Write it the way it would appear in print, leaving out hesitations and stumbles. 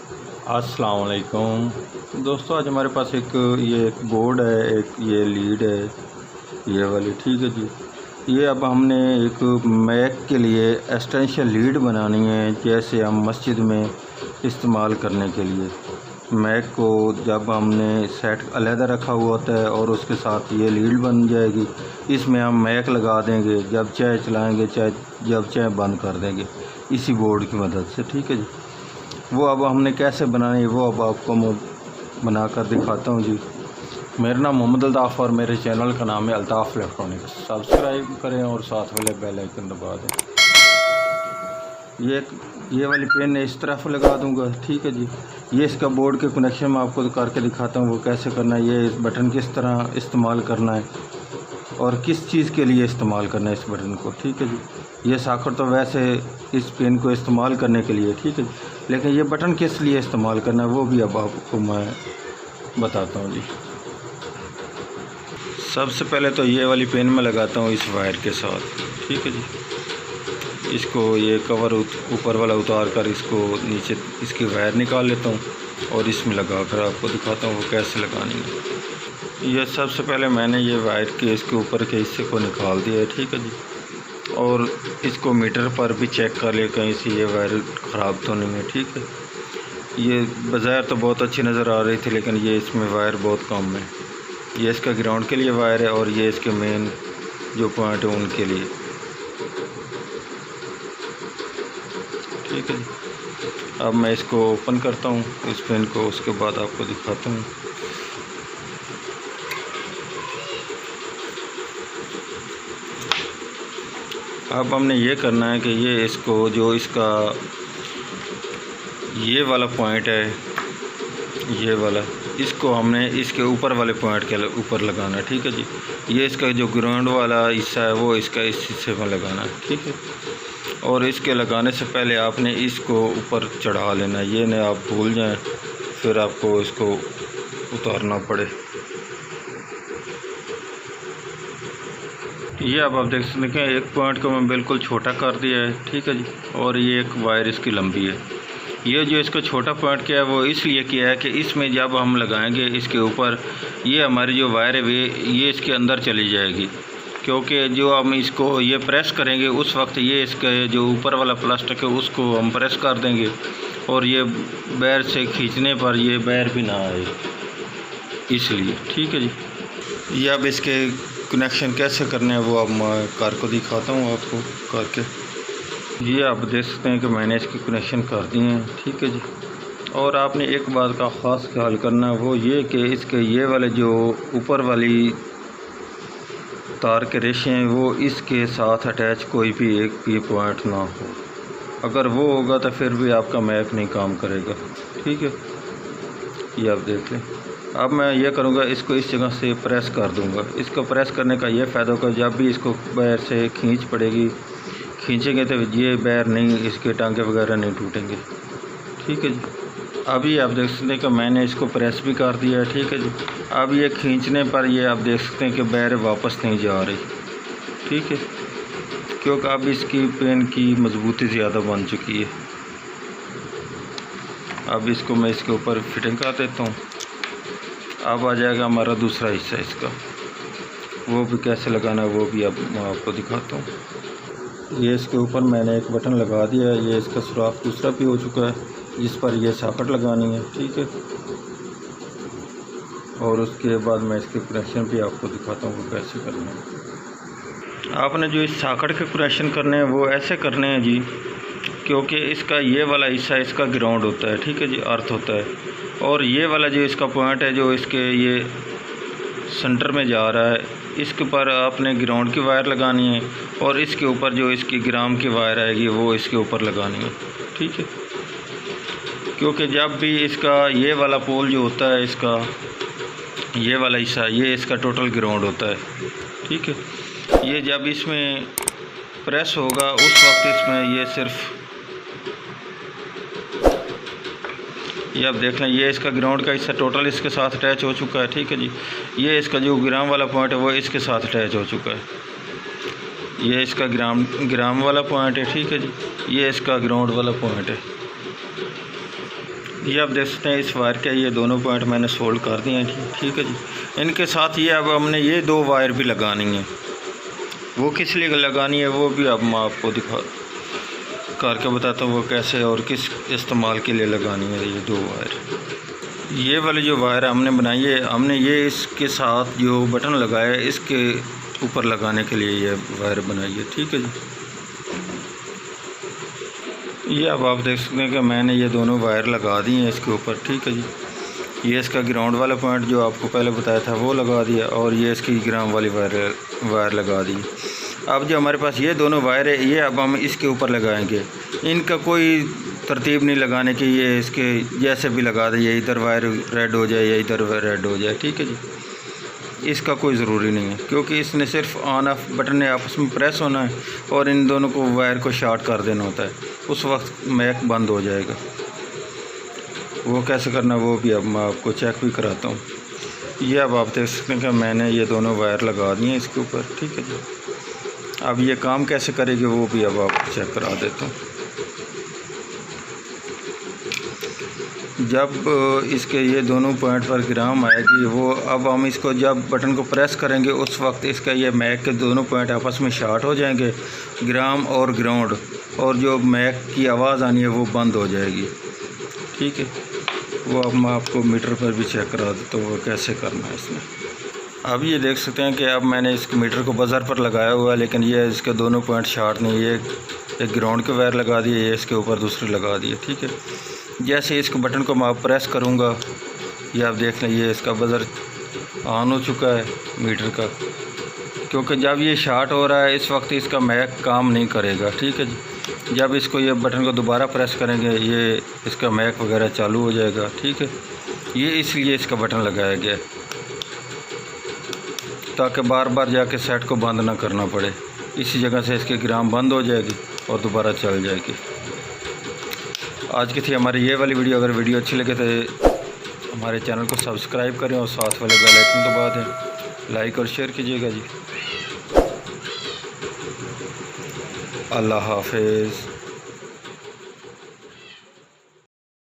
अस्सलाम वालेकुम दोस्तों, आज हमारे पास एक बोर्ड है, एक ये लीड है, ये वाली, ठीक है जी। ये अब हमने एक मैक के लिए एक्सटेंशन लीड बनानी है, जैसे हम मस्जिद में इस्तेमाल करने के लिए। मैक को जब हमने सेट अलहदा रखा हुआ होता है और उसके साथ ये लीड बन जाएगी, इसमें हम मैक लगा देंगे, जब चाहे चलाएँगे, चाहे जब चाहे बंद कर देंगे इसी बोर्ड की मदद से, ठीक है जी। वो अब हमने कैसे बनानी है वो अब आपको बना कर दिखाता हूँ जी। मेरा नाम मोहम्मद अल्ताफ़ और मेरे चैनल का नाम है अल्ताफ़ इलेक्ट्रॉनिक्स। सब्सक्राइब करें और साथ वाले बेल आइकन दबा दें। ये वाली पेन इस तरफ लगा दूंगा, ठीक है जी। ये इसका बोर्ड के कनेक्शन मैं आपको करके दिखाता हूँ वो कैसे करना है। ये इस बटन किस तरह इस्तेमाल करना है और किस चीज़ के लिए इस्तेमाल करना है इस बटन को, ठीक है जी। ये सॉकेट तो वैसे इस पेन को इस्तेमाल करने के लिए, ठीक है जी, लेकिन ये बटन किस लिए इस्तेमाल करना है वो भी अब आपको मैं बताता हूँ जी। सबसे पहले तो ये वाली पेन में लगाता हूँ इस वायर के साथ, ठीक है जी। इसको ये कवर ऊपर वाला उतार कर इसको नीचे इसकी वायर निकाल लेता हूँ और इसमें लगा कर आपको दिखाता हूँ वो कैसे लगानी है। यह सबसे पहले मैंने ये वायर के इसके ऊपर के हिस्से को निकाल दिया है, ठीक है जी। और इसको मीटर पर भी चेक कर ले कहीं से ये वायर ख़राब तो नहीं है, ठीक है। ये बाज़ार तो बहुत अच्छी नज़र आ रही थी, लेकिन ये इसमें वायर बहुत कम है। ये इसका ग्राउंड के लिए वायर है और ये इसके मेन जो पॉइंट है उनके लिए, ठीक है। अब मैं इसको ओपन करता हूँ इस पेन को, उसके बाद आपको दिखाता हूँ। अब हमने ये करना है कि ये इसको जो इसका ये वाला पॉइंट है, ये वाला, इसको हमने इसके ऊपर वाले पॉइंट के ऊपर लगाना है, ठीक है जी। ये इसका जो ग्राउंड वाला हिस्सा है वो इसका इस हिस्से में लगाना है, ठीक है। और इसके लगाने से पहले आपने इसको ऊपर चढ़ा लेना है, ये न आप भूल जाएं फिर आपको इसको उतारना पड़े। ये अब आप देख सकते हैं एक पॉइंट को मैं बिल्कुल छोटा कर दिया है, ठीक है जी। और ये एक वायर इसकी लंबी है। ये जो इसका छोटा पॉइंट किया है वो इसलिए किया है कि इसमें जब हम लगाएंगे इसके ऊपर, ये हमारी जो वायर है ये इसके अंदर चली जाएगी, क्योंकि जो हम इसको ये प्रेस करेंगे उस वक्त ये इसका जो ऊपर वाला प्लास्टिक है उसको हम प्रेस कर देंगे और ये बैर से खींचने पर ये बैर भी ना आए, इसलिए, ठीक है जी। ये अब इसके कनेक्शन कैसे करने हैं वो अब मैं कार को दिखाता हूँ आपको करके। ये आप देख सकते हैं कि मैंने इसकी कनेक्शन कर दिए हैं, ठीक है जी। और आपने एक बात का ख़ास ख्याल करना है वो ये कि इसके ये वाले जो ऊपर वाली तार के रेशे हैं वो इसके साथ अटैच कोई भी एक ये पॉइंट ना हो। अगर वो होगा तो फिर भी आपका मैक नहीं काम करेगा, ठीक है। ये आप देख लें। अब मैं ये करूँगा, इसको इस जगह से प्रेस कर दूँगा। इसको प्रेस करने का ये फ़ायदा होगा, जब भी इसको बैर से खींच पड़ेगी, खींचेंगे तो ये बैर नहीं, इसके टांगे वगैरह नहीं टूटेंगे, ठीक है जी। अभी आप देख सकते हैं कि मैंने इसको प्रेस भी कर दिया है, ठीक है जी। अब ये खींचने पर ये आप देख सकते हैं कि बैर वापस नहीं जा रही, ठीक है, क्योंकि अब इसकी पेन की मजबूती ज़्यादा बन चुकी है। अब इसको मैं इसके ऊपर फिटिंग कर देता हूँ। अब आ जाएगा हमारा दूसरा हिस्सा इसका, वो भी कैसे लगाना है वो भी अब मैं आपको दिखाता हूँ। ये इसके ऊपर मैंने एक बटन लगा दिया है, ये इसका सुराख दूसरा भी हो चुका है जिस पर ये सॉकेट लगानी है, ठीक है। और उसके बाद मैं इसके कनेक्शन भी आपको दिखाता हूँ वो कैसे करना है। आपने जो इस सॉकेट के कनेक्शन करने हैं वो ऐसे करने हैं जी, क्योंकि इसका ये वाला हिस्सा इसका ग्राउंड होता है, ठीक है जी, अर्थ होता है। और ये वाला जो इसका पॉइंट है जो इसके ये सेंटर में जा रहा है, इसके ऊपर आपने ग्राउंड की वायर लगानी है और इसके ऊपर जो इसकी ग्राम की वायर आएगी वो इसके ऊपर लगानी है, ठीक है। क्योंकि जब भी इसका ये वाला पोल जो होता है, इसका ये वाला हिस्सा, ये इसका टोटल ग्राउंड होता है, ठीक है। ये जब इसमें प्रेस होगा उस वक्त इसमें ये सिर्फ, ये आप देख लें, ये इसका ग्राउंड का हिस्सा टोटल इसके साथ अटैच हो चुका है, ठीक है जी। ये इसका जो ग्राम वाला पॉइंट है वो इसके साथ अटैच हो चुका है। ये इसका ग्राम वाला पॉइंट है, ठीक है जी। ये इसका ग्राउंड वाला पॉइंट है। ये आप देख सकते हैं इस वायर के ये दोनों पॉइंट मैंने सोल्ड कर दिए हैं, ठीक है जी। इनके साथ ये अब हमने ये 2 वायर भी लगानी है। वो किस लिए लगानी है वो भी अब मैं आपको दिखा करके बताता हूँ वो कैसे और किस इस्तेमाल के लिए लगानी है ये 2 वायर। ये वाली जो वायर हमने बनाई है, हमने ये इसके साथ जो बटन लगाया है इसके ऊपर लगाने के लिए ये वायर बनाई है, ठीक है जी। ये अब आप देख सकते हैं कि मैंने ये दोनों वायर लगा दी हैं इसके ऊपर, ठीक है जी। ये इसका ग्राउंड वाला पॉइंट जो आपको पहले बताया था वो लगा दिया और ये इसकी ग्राउंड वाली वायर लगा दी। अब जो हमारे पास ये दोनों वायर है ये अब हम इसके ऊपर लगाएंगे। इनका कोई तरतीब नहीं लगाने की, ये इसके जैसे भी लगा दें, ये इधर वायर रेड हो जाए या इधर वायर रेड हो जाए, ठीक है जी। इसका कोई ज़रूरी नहीं है क्योंकि इसने सिर्फ ऑन ऑफ बटन ने आपस में प्रेस होना है और इन दोनों को वायर को शॉर्ट कर देना होता है, उस वक्त मैक बंद हो जाएगा। वो कैसे करना वो भी अब मैं आपको चेक भी कराता हूँ। ये अब आप देख सकते हैं कि मैंने ये दोनों वायर लगा दिए हैं इसके ऊपर, ठीक है जी। अब ये काम कैसे करेगी वो भी अब आपको चेक करा देता हूँ। जब इसके ये दोनों पॉइंट पर ग्राम आएगी वो अब हम इसको जब बटन को प्रेस करेंगे उस वक्त इसका ये मैक के दोनों पॉइंट आपस में शॉर्ट हो जाएंगे, ग्राम और ग्राउंड, और जो मैक की आवाज़ आनी है वो बंद हो जाएगी, ठीक है। वो अब मैं आपको मीटर पर भी चेक करा देता हूँ वो कैसे करना है इसमें। अब ये देख सकते हैं कि अब मैंने इस मीटर को बज़र पर लगाया हुआ है लेकिन ये इसके दोनों पॉइंट शॉर्ट नहीं, ये एक ग्राउंड के वायर लगा दिए, ये इसके ऊपर दूसरी लगा दिए, ठीक है। जैसे इसको बटन को मैं प्रेस करूँगा ये आप देख लें ये इसका बज़र ऑन हो चुका है मीटर का, क्योंकि जब ये शॉर्ट हो रहा है इस वक्त इसका मैक काम नहीं करेगा, ठीक है जी। जब इसको ये बटन को दोबारा प्रेस करेंगे ये इसका मैक वगैरह चालू हो जाएगा, ठीक है। ये इसलिए इसका बटन लगाया गया है ताकि बार बार जाके सेट को बंद ना करना पड़े। इसी जगह से इसकी ग्राम बंद हो जाएगी और दोबारा चल जाएगी। आज की थी हमारी ये वाली वीडियो। अगर वीडियो अच्छी लगे तो हमारे चैनल को सब्सक्राइब करें और साथ वाले बेल आइकन दबा दें, लाइक और शेयर कीजिएगा जी। अल्लाह हाफिज़।